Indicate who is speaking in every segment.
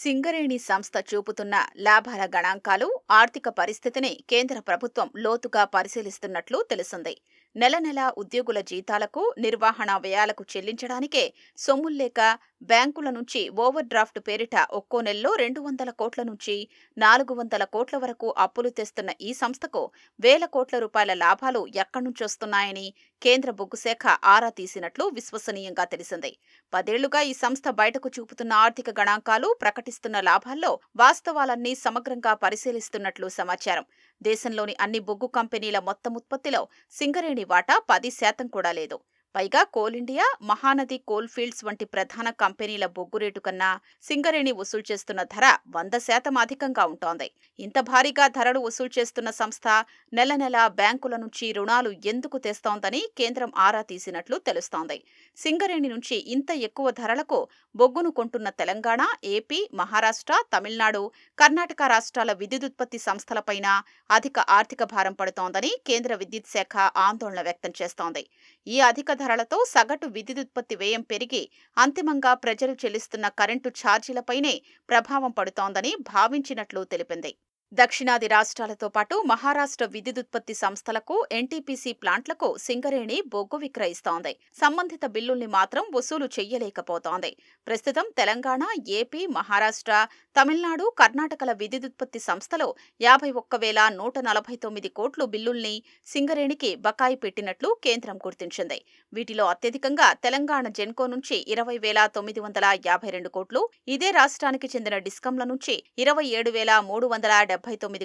Speaker 1: సింగరేణి సంస్థ చూపుతున్న లాభాల గణాంకాలు, ఆర్థిక పరిస్థితిని కేంద్ర ప్రభుత్వం లోతుగా పరిశీలిస్తున్నట్లు తెలిసింది. నెల నెలా ఉద్యోగుల జీతాలకు, నిర్వహణ వ్యయాలకు చెల్లించడానికే సొమ్ముల్లేక బ్యాంకుల నుంచి ఓవర్ డ్రాఫ్ట్ పేరిట ఒక్కో నెలలో 200 కోట్ల నుంచి 400 కోట్ల వరకు అప్పులు తెస్తున్న ఈ సంస్థకు వేల కోట్ల రూపాయల లాభాలు ఎక్కడ్నుంచొస్తున్నాయని కేంద్ర బొగ్గు శాఖ ఆరా తీసినట్లు విశ్వసనీయంగా తెలిసింది. 10 ఏళ్లుగా ఈ సంస్థ బయటకు చూపుతున్న ఆర్థిక గణాంకాలు, ప్రకటిస్తున్న లాభాల్లో వాస్తవాలన్నీ సమగ్రంగా పరిశీలిస్తున్నట్లు సమాచారం. దేశంలోని అన్ని బొగ్గు కంపెనీల మొత్తం ఉత్పత్తిలో సింగరేణి వాటా 10% కూడా లేదు. పైగా coal India, Mahanadi coal fields వంటి ప్రధాన కంపెనీల బొగ్గు రేటు కన్నా సింగరేణి వసూలు చేస్తున్న ధర 100% అధికంగా ఉంటోంది. ఇంత భారీగా ధరలు వసూలు చేస్తున్న సంస్థ నెల నెలా బ్యాంకుల నుంచి రుణాలు ఎందుకు తెస్తోందని కేంద్రం ఆరా తీసినట్లు తెలుస్తోంది. సింగరేణి నుంచి ఇంత ఎక్కువ ధరలకు బొగ్గును కొంటున్న తెలంగాణ, ఏపీ, మహారాష్ట్ర, తమిళనాడు, కర్ణాటక రాష్ట్రాల విద్యుదుత్పత్తి సంస్థలపైన అధిక ఆర్థిక భారం పడుతోందని కేంద్ర విద్యుత్ శాఖ ఆందోళన వ్యక్తం చేస్తోంది. ఈ అధిక ధరలతో సగటు విద్యుదుత్పత్తి వ్యయం పెరిగి అంతిమంగా ప్రజలు చెల్లిస్తున్న కరెంటు ఛార్జీలపైనే ప్రభావం పడుతోందని భావించినట్లు తెలిపింది. దక్షిణాది రాష్ట్రాలతో పాటు మహారాష్ట్ర విద్యుదుత్పత్తి సంస్థలకు, ఎన్టీపీసీ ప్లాంట్లకు సింగరేణి బొగ్గు విక్రయిస్తోంది. సంబంధిత బిల్లుల్ని మాత్రం వసూలు చెయ్యలేకపోతోంది. ప్రస్తుతం తెలంగాణ, ఏపీ, మహారాష్ట్ర, తమిళనాడు, కర్ణాటకల విద్యుదుత్పత్తి సంస్థలు 51,149 కోట్లు బిల్లుల్ని సింగరేణికి బకాయి పెట్టినట్లు కేంద్రం గుర్తించింది. వీటిలో అత్యధికంగా తెలంగాణ జెన్కో నుంచి 20,952 కోట్లు, ఇదే రాష్ట్రానికి చెందిన డిస్కంల నుంచి 27,379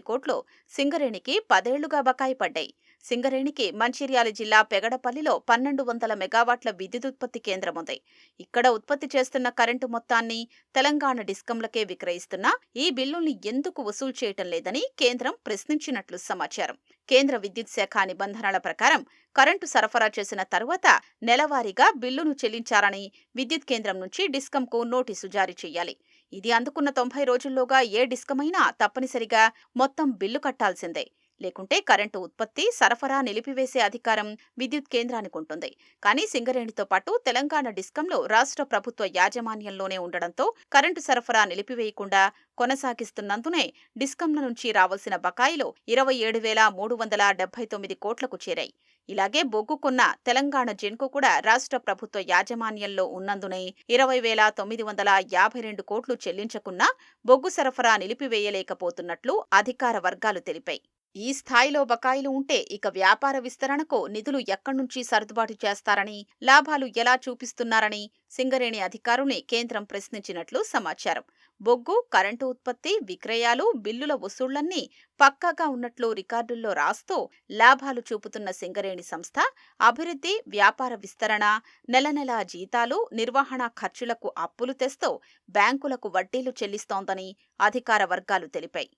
Speaker 1: కోట్లు సింగరేణికి 10 ఏళ్లుగా బకాయి పడ్డాయి. సింగరేణికి మంచిర్యాల జిల్లా పెగడపల్లిలో 1200 మెగావాట్ల విద్యుదుత్పత్తి కేంద్రం ఉంది. ఇక్కడ ఉత్పత్తి చేస్తున్న కరెంటు మొత్తాన్ని తెలంగాణ డిస్కంలకే విక్రయిస్తున్నా ఈ బిల్లుల్ని ఎందుకు వసూలు చేయటం లేదని కేంద్రం ప్రశ్నించినట్లు సమాచారం. కేంద్ర విద్యుత్ శాఖ నిబంధనల ప్రకారం కరెంటు సరఫరా చేసిన తరువాత నెలవారీగా బిల్లును చెల్లించాలని విద్యుత్ కేంద్రం నుంచి డిస్కంకు నోటీసు జారీ చేయాలి. ఇది అందుకున్న 90 రోజుల్లోగా ఏ డిస్కమైనా తప్పనిసరిగా మొత్తం బిల్లు కట్టాల్సిందే. లేకుంటే కరెంటు ఉత్పత్తి, సరఫరా నిలిపివేసే అధికారం విద్యుత్ కేంద్రానికి ఉంటుంది. కానీ సింగరేణితో పాటు తెలంగాణ డిస్కంలో రాష్ట్ర ప్రభుత్వ యాజమాన్యంలోనే ఉండడంతో కరెంటు సరఫరా నిలిపివేయకుండా కొనసాగిస్తున్నందునే డిస్కంల నుంచి రావాల్సిన బకాయిలు 27,379 కోట్లకు చేరాయి. ఇలాగే బొగ్గు కొన్న తెలంగాణ జెన్కో కూడా రాష్ట్ర ప్రభుత్వ యాజమాన్యంలో ఉన్నందునే 20,952 కోట్లు చెల్లించకున్నా బొగ్గు సరఫరా నిలిపివేయలేకపోతున్నట్లు అధికార వర్గాలు తెలిపాయి. ఈ స్థాయిలో బకాయిలు ఉంటే ఇక వ్యాపార విస్తరణకు నిధులు ఎక్కడ్నుంచి సర్దుబాటు చేస్తారని, లాభాలు ఎలా చూపిస్తున్నారని సింగరేణి అధికారుల్ని కేంద్రం ప్రశ్నించినట్లు సమాచారం. బొగ్గు, కరెంటు ఉత్పత్తి, విక్రయాలు, బిల్లుల వసూళ్లన్నీ పక్కాగా ఉన్నట్లు రికార్డుల్లో రాస్తూ లాభాలు చూపుతున్న సింగరేణి సంస్థ అభివృద్ధి, వ్యాపార విస్తరణ, నెల నెలా జీతాలు, నిర్వహణ ఖర్చులకు అప్పులు తెస్తూ బ్యాంకులకు వడ్డీలు చెల్లిస్తోందని అధికార వర్గాలు తెలిపాయి.